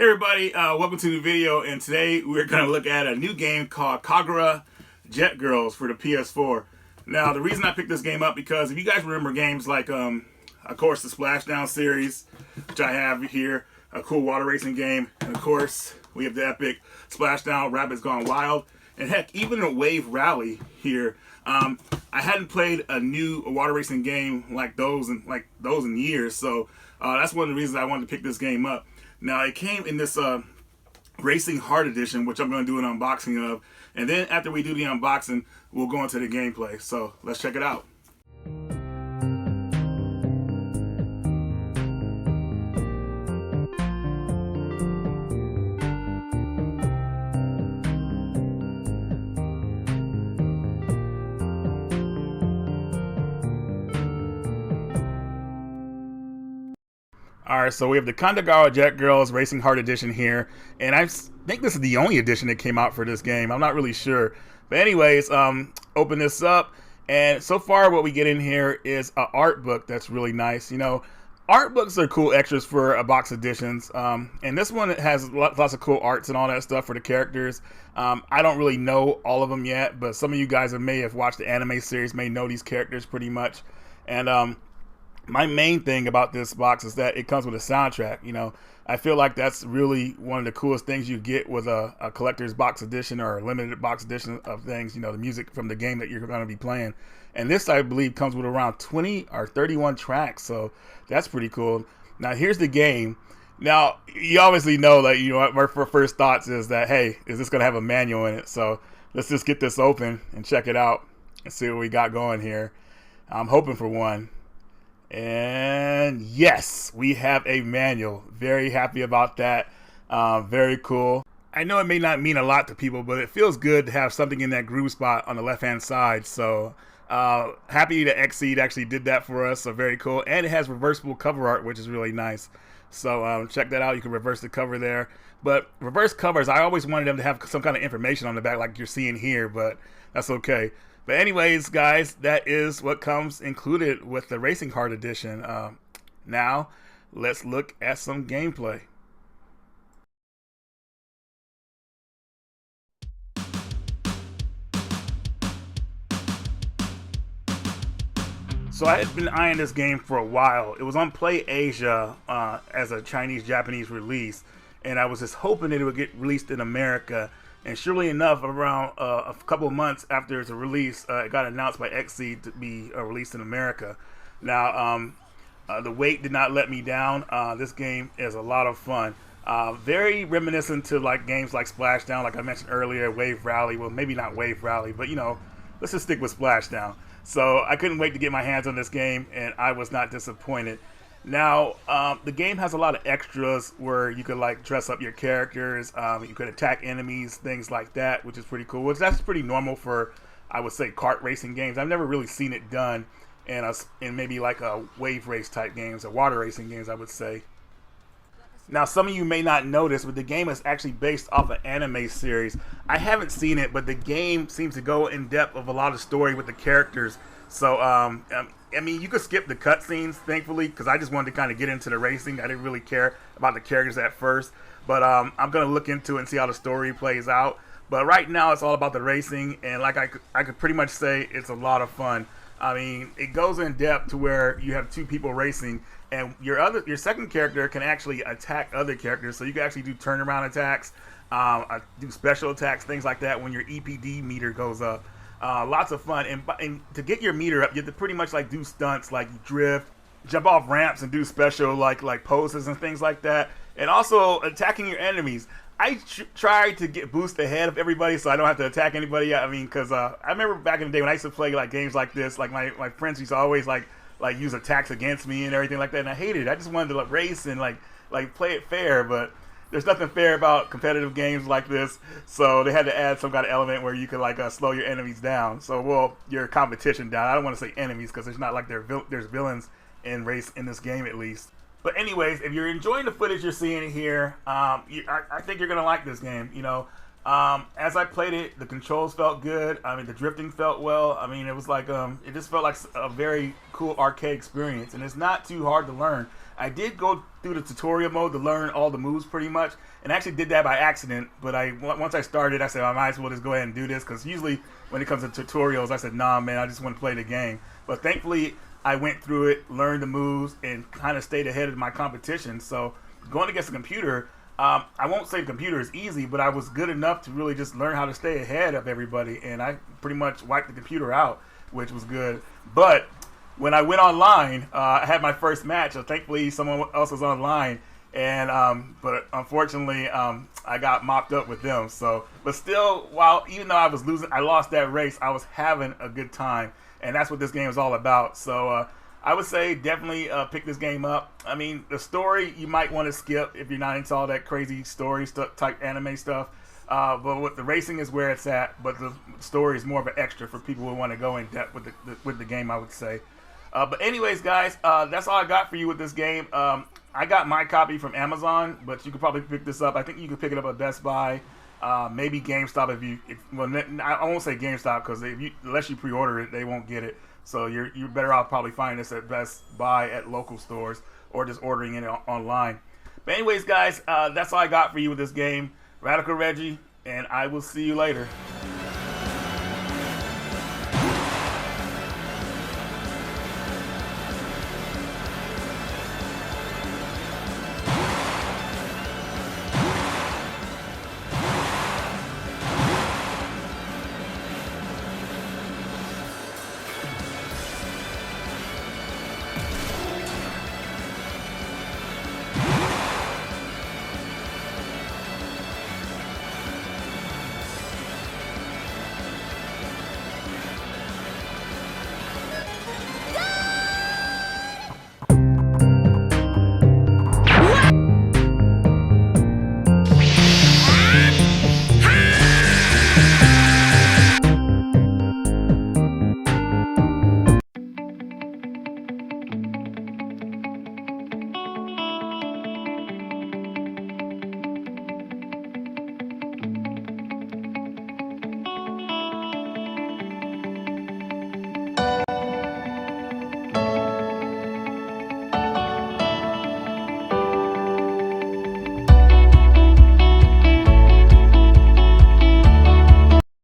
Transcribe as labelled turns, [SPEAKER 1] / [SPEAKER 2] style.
[SPEAKER 1] Hey everybody, welcome to the video, and today we're going to look at a new game called Kagura Jetgirls for the PS4. Now, the reason I picked this game up because if you guys remember games like, of course, the Splashdown series, which I have here, a cool water racing game, and of course, we have the epic Splashdown Rabbits Gone Wild, and heck, even a Wave Rally here. I hadn't played a new water racing game like those in years, so that's one of the reasons I wanted to pick this game up. Now, it came in this Racing Hard Edition, which I'm going to do an unboxing of. And then after we do the unboxing, we'll go into the gameplay. So let's check it out. Alright, so we have the Kandagawa jetgirls Racing Hard Edition here, and I think this is the only edition that came out for this game. I'm not really sure. But anyways, open this up, and so far what we get in here is an art book that's really nice. You know, art books are cool extras for a box editions, and this one has lots of cool arts and all that stuff for the characters. I don't really know all of them yet, but some of you guys may have watched the anime series may know these characters pretty much. And my main thing about this box is that it comes with a soundtrack. You know, I feel like that's really one of the coolest things you get with a collector's box edition or a limited box edition of things, you know, the music from the game that you're going to be playing. And this, I believe, comes with around 20 or 31 tracks, so that's pretty cool. Now, here's the game. Now, you obviously know that, you know, our first thoughts is that, hey, is this going to have a manual in it? So let's just get this open and check it out and see what we got going here. I'm hoping for one. And yes, we have a manual. Very happy about that. Very cool. I know it may not mean a lot to people, but it feels good to have something in that groove spot on the left hand side. So happy that Xseed actually did that for us. So very cool. And it has reversible cover art, which is really nice. So check that out. You can reverse the cover there. But reverse covers, I always wanted them to have some kind of information on the back like you're seeing here, but that's okay. But anyways, guys, that is what comes included with the Racing Hard Edition. Now, let's look at some gameplay. So I had been eyeing this game for a while. It was on Play Asia as a Chinese-Japanese release, and I was just hoping that it would get released in America. And surely enough, around a couple of months after its release, it got announced by Xseed to be released in America. Now, the wait did not let me down. This game is a lot of fun. Very reminiscent to like games like Splashdown, like I mentioned earlier, Wave Rally. Well, maybe not Wave Rally, but you know, let's just stick with Splashdown. So I couldn't wait to get my hands on this game, and I was not disappointed. Now, the game has a lot of extras where you could like dress up your characters, you could attack enemies, things like that, which is pretty cool. Which that's pretty normal for, I would say, kart racing games. I've never really seen it done in maybe like a wave race type games or water racing games, I would say. Now, some of you may not notice, but the game is actually based off an anime series. I haven't seen it, but the game seems to go in depth of a lot of story with the characters. So, I mean, you could skip the cutscenes, thankfully, because I just wanted to kind of get into the racing. I didn't really care about the characters at first. But I'm going to look into it and see how the story plays out. But right now, it's all about the racing. And like I could pretty much say it's a lot of fun. I mean, it goes in depth to where you have two people racing. And your second character can actually attack other characters. So you can actually do turnaround attacks, do special attacks, things like that when your EPD meter goes up. Lots of fun, and to get your meter up, you have to pretty much like do stunts, like drift, jump off ramps, and do special like poses and things like that. And also attacking your enemies. I tried to boost ahead of everybody, so I don't have to attack anybody. I mean, because I remember back in the day when I used to play like games like this, like my friends used to always like use attacks against me and everything like that, and I hated it. I just wanted to like race and like play it fair, but there's nothing fair about competitive games like this, so they had to add some kind of element where you could like slow your enemies down. So, well, your competition down. I don't want to say enemies because it's not like there's villains in this game at least. But anyways, if you're enjoying the footage you're seeing here, I think you're gonna like this game. You know, as I played it, the controls felt good. I mean, the drifting felt well. I mean, it was like it just felt like a very cool arcade experience, and it's not too hard to learn. I did go through the tutorial mode to learn all the moves pretty much, and I actually did that by accident. But once I started, I said I might as well just go ahead and do this, because usually when it comes to tutorials, I said, nah, man, I just want to play the game. But thankfully, I went through it, learned the moves, and kind of stayed ahead of my competition. So going against a computer, I won't say the computer is easy, but I was good enough to really just learn how to stay ahead of everybody, and I pretty much wiped the computer out, which was good. But when I went online, I had my first match. So thankfully, someone else was online, and but unfortunately, I got mopped up with them. So, but still, even though I was losing, I lost that race. I was having a good time, and that's what this game is all about. So, I would say definitely pick this game up. I mean, the story you might want to skip if you're not into all that crazy story type anime stuff. But with the racing is where it's at. But the story is more of an extra for people who want to go in depth with the game, I would say. But anyways, guys, that's all I got for you with this game. I got my copy from Amazon, but you could probably pick this up. I think you could pick it up at Best Buy, maybe GameStop I won't say GameStop, because unless you pre-order it, they won't get it. So you're better off probably finding this at Best Buy at local stores, or just ordering it online. But anyways, guys, that's all I got for you with this game. Radical Reggie, and I will see you later.